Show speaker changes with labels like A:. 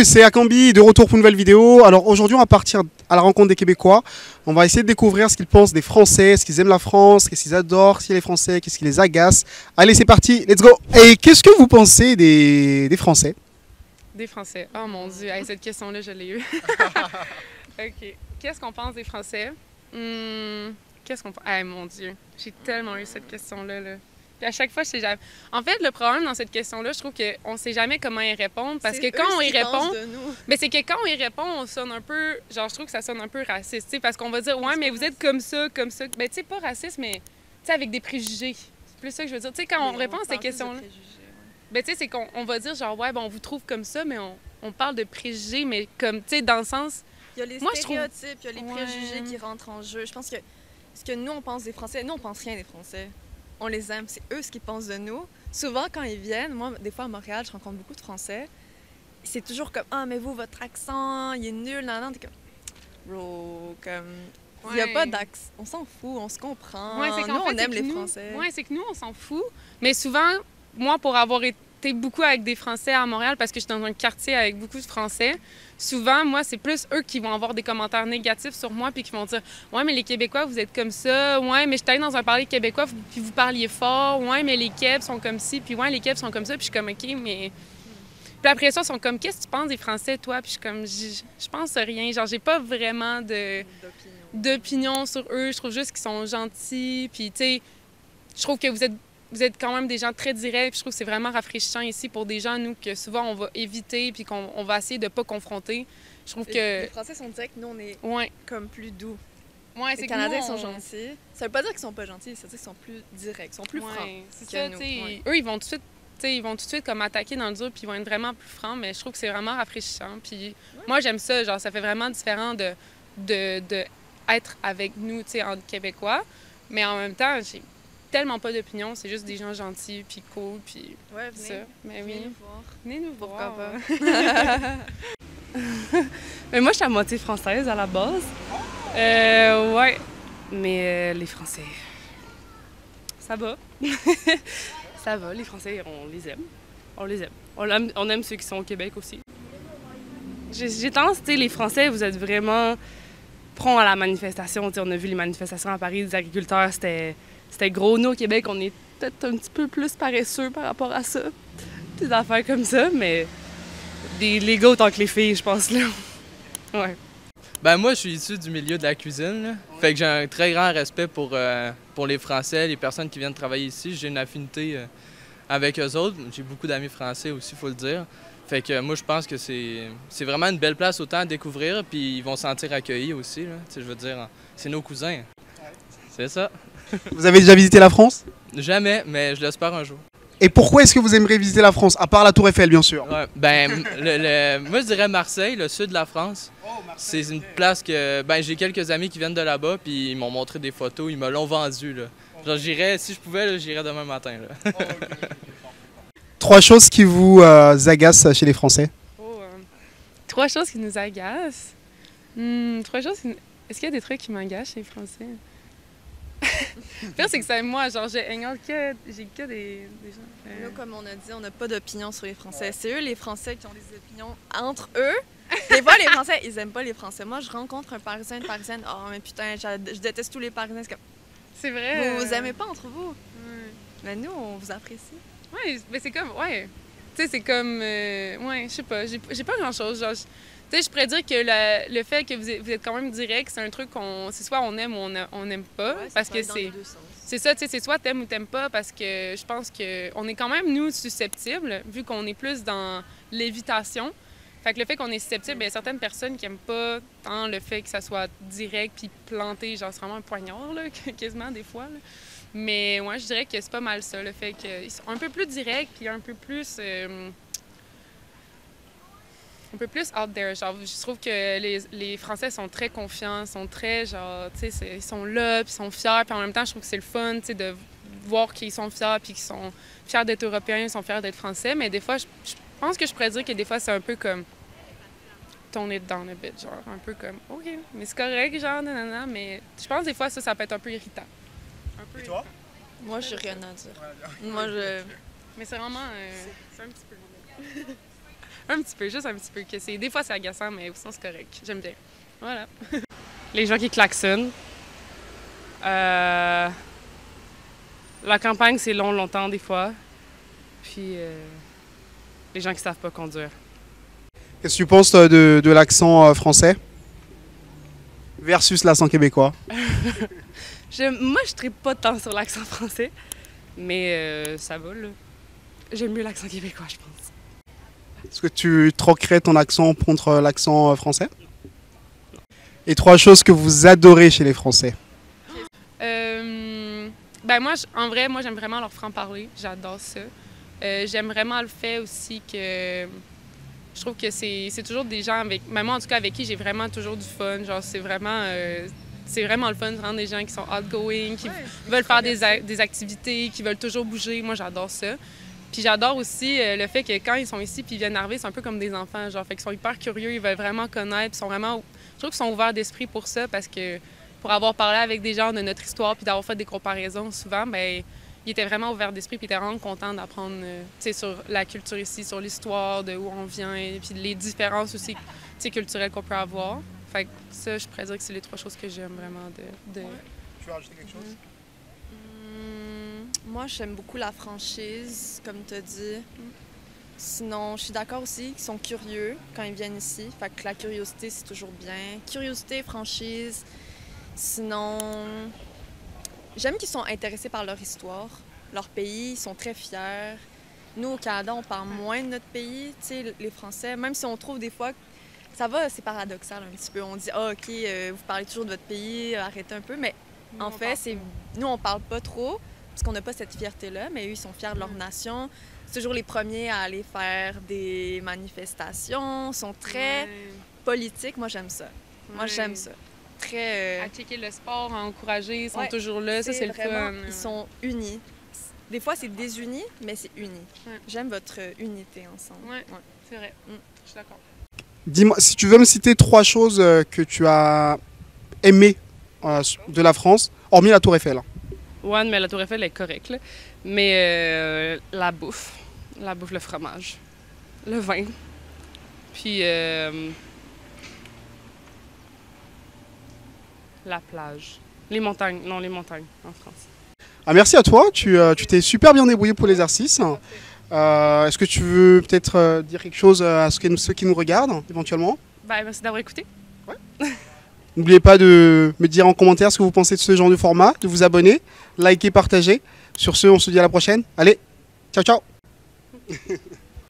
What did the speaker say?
A: c'est Akambi de retour pour une nouvelle vidéo. Alors aujourd'hui, on va partir à la rencontre des Québécois. On va essayer de découvrir ce qu'ils pensent des Français, ce qu'ils aiment la France, qu'est-ce qu'ils adorent, si les Français, qu'est-ce qui les agace. Allez, c'est parti, let's go. Et qu'est-ce que vous pensez des Français?
B: Des Français. Oh mon Dieu, hey, cette question-là, je l'ai eue. OK. Qu'est-ce qu'on pense des Français? Qu'est-ce qu'on pense? Hey, mon Dieu, j'ai tellement eu cette question-là. Là. Puis à chaque fois, je sais jamais. En fait, le problème dans cette question-là, je trouve qu'on ne sait jamais comment y répondre. Parce que quand on y répond. Mais c'est que quand on y répond, on sonne un peu. Genre, je trouve que ça sonne un peu raciste. T'sais, parce qu'on va dire, ouais, mais vous êtes comme ça, comme ça. Ben, tu sais, pas raciste, mais avec des préjugés. C'est plus ça que je veux dire. Tu sais, quand on répond à ces questions-là. Ben, tu sais, c'est qu'on va dire, genre, ouais, bon, on vous trouve comme ça, mais on parle de préjugés, mais comme, tu sais, dans le sens.
C: Il y a les stéréotypes, il y a les préjugés qui rentrent en jeu. Je pense que ce que nous, on pense des Français, nous, on pense rien des Français. On les aime, c'est eux ce qu'ils pensent de nous. Souvent, quand ils viennent, moi, des fois à Montréal, je rencontre beaucoup de Français. C'est toujours comme, ah, mais vous, votre accent, il est nul, nan, nan. T'es comme, bro, comme, il n'y a pas d'accent. On s'en fout, on se comprend.
B: Ouais,
C: nous, on aime les Français.
B: Oui, c'est que nous, on s'en fout. Mais souvent, moi, pour avoir été beaucoup avec des Français à Montréal, parce que je suis dans un quartier avec beaucoup de Français, souvent, moi, c'est plus eux qui vont avoir des commentaires négatifs sur moi puis qui vont dire « Ouais, mais les Québécois, vous êtes comme ça. Ouais, mais je suis allée dans un parler québécois puis vous parliez fort. Ouais, mais les Québs sont comme ci. Puis ouais, les Québs sont comme ça. » Puis je suis comme « OK, mais... » Puis après ça, ils sont comme « Qu'est-ce que tu penses des Français, toi? » Puis je suis comme « Je pense rien. Genre, j'ai pas vraiment d'opinion sur eux. Je trouve juste qu'ils sont gentils. Puis, tu sais, je trouve que vous êtes quand même des gens très directs, puis je trouve que c'est vraiment rafraîchissant ici pour des gens, nous, que souvent on va éviter, puis qu'on va essayer de ne pas confronter. Je trouve que...
C: Les Français sont directs, nous, on est comme plus doux.
B: Ouais,
C: les Canadiens sont gentils. Ça veut pas dire qu'ils sont pas gentils, ça veut dire qu'ils sont plus directs, ils sont plus francs
B: c'est ça, nous. Eux, ils vont tout de suite comme attaquer dans le dur, puis ils vont être vraiment plus francs, mais je trouve que c'est vraiment rafraîchissant. Puis moi, j'aime ça, genre, ça fait vraiment différent de être avec nous, tu sais, en Québécois, mais en même temps, j'ai tellement pas d'opinion, c'est juste des gens gentils, puis cool, puis
C: venez,
B: ça. Mais
C: venez nous voir.
B: Venez nous voir.
C: Pourquoi pas?
D: Mais moi, je suis à moitié française à la base. Ouais. Mais les Français, ça va. Ça va, les Français, on les aime. On les aime. On aime ceux qui sont au Québec aussi. J'ai tendance, tu sais, les Français, vous êtes vraiment prompts à la manifestation. T'sais, on a vu les manifestations à Paris des agriculteurs, c'était gros. Nous, au Québec, on est peut-être un petit peu plus paresseux par rapport à ça. Des affaires comme ça, mais les gars autant que les filles, je pense, là. Ouais.
E: Ben moi, je suis issu du milieu de la cuisine, là. Fait que j'ai un très grand respect pour les Français, les personnes qui viennent travailler ici. J'ai une affinité avec eux autres. J'ai beaucoup d'amis français aussi, il faut le dire. Fait que moi, je pense que c'est vraiment une belle place autant à découvrir, puis ils vont se sentir accueillis aussi, là. Je veux dire, c'est nos cousins. C'est ça.
A: Vous avez déjà visité la France?
E: Jamais, mais je l'espère un jour.
A: Et pourquoi est-ce que vous aimeriez visiter la France? À part la Tour Eiffel, bien sûr.
E: Ouais, ben, moi, je dirais Marseille, le sud de la France. C'est une place que... Ben, j'ai quelques amis qui viennent de là-bas, puis ils m'ont montré des photos, ils me l'ont vendu, là. Genre, j'irais, si je pouvais, j'irais demain matin, là.
A: 3 choses qui vous agacent chez les Français?
B: 3 choses qui nous agacent? 3 choses qui... Est-ce qu'il y a des trucs qui m'agacent chez les Français? Le pire, c'est que c'est moi, genre, j'ai que des gens.
C: Nous, comme on a dit, on n'a pas d'opinion sur les Français. C'est eux, les Français, qui ont des opinions entre eux. Des fois, les Français, ils aiment pas les Français. Moi, je rencontre un Parisien, une Parisienne, oh, mais putain, je déteste tous les Parisiens.
B: C'est vrai.
C: Vous aimez pas entre vous. Mais nous, on vous apprécie.
B: Ouais, mais c'est comme, Tu sais, c'est comme, je sais pas, j'ai pas grand-chose, genre... Tu sais, je pourrais dire que le fait que vous êtes quand même direct, c'est un truc c'est soit on aime ou on n'aime pas.
C: Ouais,
B: parce que c'est ça, tu sais, c'est soit t'aimes ou t'aimes pas, parce que je pense qu'on est quand même, nous, susceptibles, vu qu'on est plus dans l'évitation. Fait que le fait qu'on est susceptible, il y a certaines personnes qui aiment pas tant le fait que ça soit direct puis planté, genre c'est vraiment un poignard, là, quasiment des fois. Là. Mais moi, je dirais que c'est pas mal ça, le fait qu'ils sont un peu plus directs puis un peu plus... un peu plus out there. Genre, je trouve que les Français sont très confiants, sont très, genre, tu sais, ils sont là, puis ils sont fiers, puis en même temps, je trouve que c'est le fun, tu sais, de voir qu'ils sont fiers, puis qu'ils sont fiers d'être Européens, ils sont fiers d'être Français, mais des fois, je pense que je pourrais dire que des fois, c'est un peu comme tourner dedans a bit, genre, un peu comme, OK, mais c'est correct, genre, nanana, mais je pense que des fois, ça peut être un peu irritant. Un peu irritant.
C: Moi, j'ai rien à dire. Moi,
B: Mais c'est vraiment, c'est un petit peu... Un petit peu, juste un petit peu. Des fois, c'est agaçant, mais sinon, c'est correct. J'aime bien. Voilà.
D: Les gens qui klaxonnent. La campagne, c'est long, longtemps, des fois. Puis, les gens qui savent pas conduire.
A: Qu'est-ce que tu penses de l'accent français versus l'accent québécois?
D: Moi, je ne pas tant sur l'accent français, mais ça va, là. J'aime mieux l'accent québécois, je pense.
A: Est-ce que tu troquerais ton accent contre l'accent français? Et 3 choses que vous adorez chez les Français?
B: Ben moi, en vrai, moi, j'aime vraiment leur franc-parler. J'adore ça. J'aime vraiment le fait aussi que je trouve que c'est toujours des gens avec, même moi en tout cas avec qui j'ai vraiment toujours du fun. Genre c'est vraiment le fun, vraiment des gens qui sont outgoing, qui veulent faire des activités, qui veulent toujours bouger. Moi j'adore ça. Puis j'adore aussi le fait que quand ils sont ici puis ils viennent arriver, c'est un peu comme des enfants, genre fait qu'ils sont hyper curieux, ils veulent vraiment connaître, ils sont vraiment, je trouve qu'ils sont ouverts d'esprit pour ça parce que pour avoir parlé avec des gens de notre histoire puis d'avoir fait des comparaisons souvent, ben il était vraiment ouvert d'esprit puis il était vraiment content d'apprendre sur la culture ici, sur l'histoire, de où on vient, et puis les différences aussi culturelles qu'on peut avoir. Fait que ça, je pourrais dire que c'est les 3 choses que j'aime vraiment de...
A: Ouais. Tu veux rajouter quelque chose?
C: Moi, j'aime beaucoup la franchise, comme tu as dit. Sinon, je suis d'accord aussi qu'ils sont curieux quand ils viennent ici. Fait que la curiosité, c'est toujours bien. Curiosité, franchise. Sinon... J'aime qu'ils sont intéressés par leur histoire, leur pays, ils sont très fiers. Nous, au Canada, on parle moins de notre pays, tu sais, les Français, même si on trouve des fois, ça va, c'est paradoxal un petit peu. On dit, ah, OK, vous parlez toujours de votre pays, arrêtez un peu, mais en fait, nous, on parle pas trop, parce qu'on n'a pas cette fierté-là, mais eux, ils sont fiers de leur nation. C'est toujours les premiers à aller faire des manifestations, sont très politiques. Moi, j'aime ça. Moi, j'aime ça. Très,
B: à checker le sport, à encourager, ils sont toujours là, ça c'est le fun.
C: Ils sont unis. Des fois c'est désunis, mais c'est uni. J'aime votre unité ensemble.
B: C'est vrai, je suis d'accord.
A: Dis-moi, si tu veux me citer 3 choses que tu as aimées de la France, hormis la Tour Eiffel.
D: Ouais, mais la Tour Eiffel est correcte, là. Mais la bouffe, le fromage, le vin, puis... la plage. Les montagnes en France.
A: Ah, merci à toi, tu t'es super bien débrouillé pour l'exercice. Est-ce que tu veux peut-être dire quelque chose à ceux qui nous regardent, éventuellement?
D: Merci d'avoir écouté.
A: Ouais. N'oubliez pas de me dire en commentaire ce que vous pensez de ce genre de format, de vous abonner, liker, partager. Sur ce, on se dit à la prochaine. Allez, ciao, ciao.